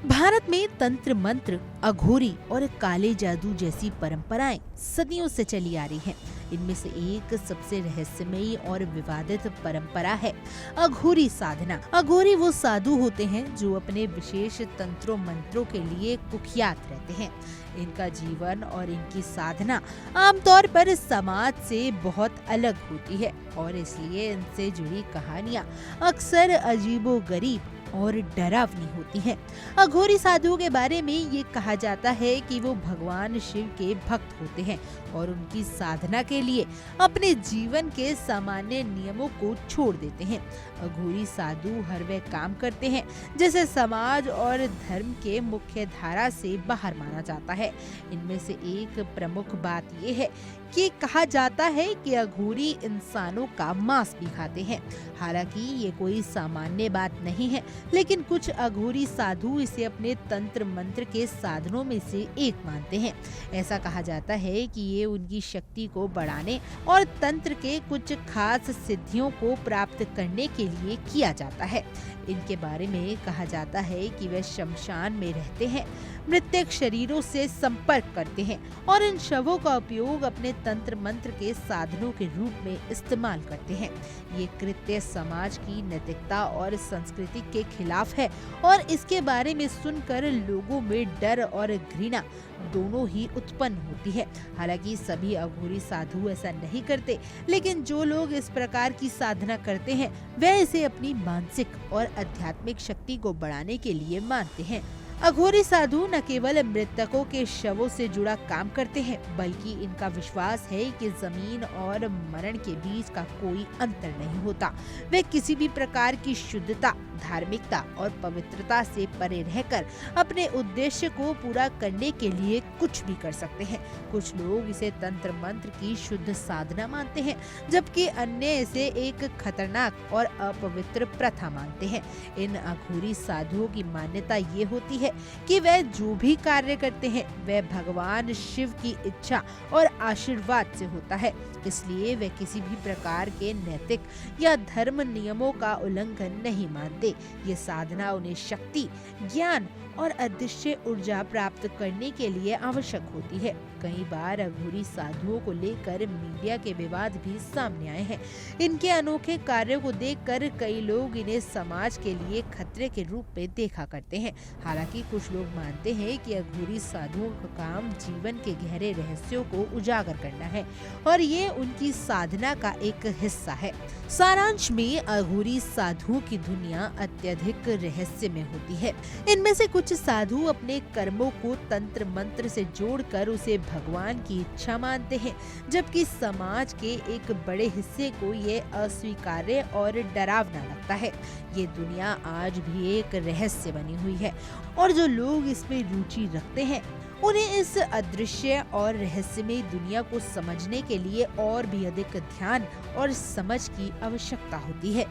भारत में तंत्र मंत्र, अघोरी और काले जादू जैसी परंपराएं सदियों से चली आ रही हैं। इनमें से एक सबसे रहस्यमयी और विवादित परंपरा है अघोरी साधना। अघोरी वो साधु होते हैं जो अपने विशेष तंत्रों मंत्रों के लिए कुख्यात रहते हैं। इनका जीवन और इनकी साधना आमतौर पर समाज से बहुत अलग होती है और इसलिए इनसे जुड़ी कहानियां अक्सर अजीबोगरीब और डरावनी होती हैं। अघोरी साधुओं के बारे में ये कहा जाता है कि वो भगवान शिव के भक्त होते हैं और उनकी साधना के लिए अपने जीवन के सामान्य नियमों को छोड़ देते हैं। अघोरी साधु हर वह काम करते हैं जिसे समाज और धर्म के मुख्य धारा से बाहर माना जाता है। इनमें से एक प्रमुख बात यह है कि कहा जाता है कि अघोरी इंसानों का मांस भी खाते हैं। हालांकि ये कोई सामान्य बात नहीं है, लेकिन कुछ अघोरी साधु इसे अपने तंत्र मंत्र के साधनों में से एक मानते हैं। ऐसा कहा जाता है कि ये उनकी शक्ति को बढ़ाने और तंत्र के कुछ खास सिद्धियों को प्राप्त करने के लिए किया जाता है। इनके बारे में कहा जाता है कि वे शमशान में रहते हैं, मृतक शरीरों से संपर्क करते हैं और इन शवों का उपयोग अपने तंत्र मंत्र के साधनों के रूप में इस्तेमाल करते हैं। ये कृत्य समाज की नैतिकता और संस्कृति के खिलाफ है और इसके बारे में सुनकर लोगों में डर और घृणा दोनों ही उत्पन्न होती है। हालांकि सभी अघोरी साधु ऐसा नहीं करते, लेकिन जो लोग इस प्रकार की साधना करते हैं वे इसे अपनी मानसिक और आध्यात्मिक शक्ति को बढ़ाने के लिए मानते हैं। अघोरी साधु न केवल मृतकों के शवों से जुड़ा काम करते हैं, बल्कि इनका विश्वास है कि जमीन और मरण के बीच का कोई अंतर नहीं होता। वे किसी भी प्रकार की शुद्धता, धार्मिकता और पवित्रता से परे रहकर अपने उद्देश्य को पूरा करने के लिए कुछ भी कर सकते हैं। कुछ लोग इसे तंत्र मंत्र की शुद्ध साधना मानते हैं, जबकि अन्य इसे एक खतरनाक और अपवित्र प्रथा मानते हैं। इन अघोरी साधुओं की मान्यता ये होती है कि वह जो भी कार्य करते हैं वह भगवान शिव की इच्छा और आशीर्वाद से होता है, इसलिए वे किसी भी प्रकार के नैतिक या धर्म नियमों का उल्लंघन नहीं मानते। ये साधना उन्हें शक्ति, ज्ञान और अदृश्य ऊर्जा प्राप्त करने के लिए आवश्यक होती है। कई बार अघोरी साधुओं को लेकर मीडिया के विवाद भी सामने आए हैं। इनके अनोखे कार्यों को देखकर कई लोग इन्हें समाज के लिए खतरे के रूप में देखा करते हैं। हालांकि कुछ लोग मानते हैं कि अघोरी साधुओं का काम जीवन के गहरे रहस्यों को उजागर करना है और ये उनकी साधना का एक हिस्सा है। सारांश में अघोरी साधुओं की दुनिया अत्यधिक रहस्य में होती है। इनमें से कुछ साधु अपने कर्मों को तंत्र मंत्र से जोड़कर उसे भगवान की इच्छा मानते हैं, जबकि समाज के एक बड़े हिस्से को ये अस्वीकार्य और डरावना लगता है। ये दुनिया आज भी एक रहस्य बनी हुई है और जो लोग इसमें रुचि रखते हैं उन्हें इस अदृश्य और रहस्यमय दुनिया को समझने के लिए और भी अधिक ध्यान और समझ की आवश्यकता होती है।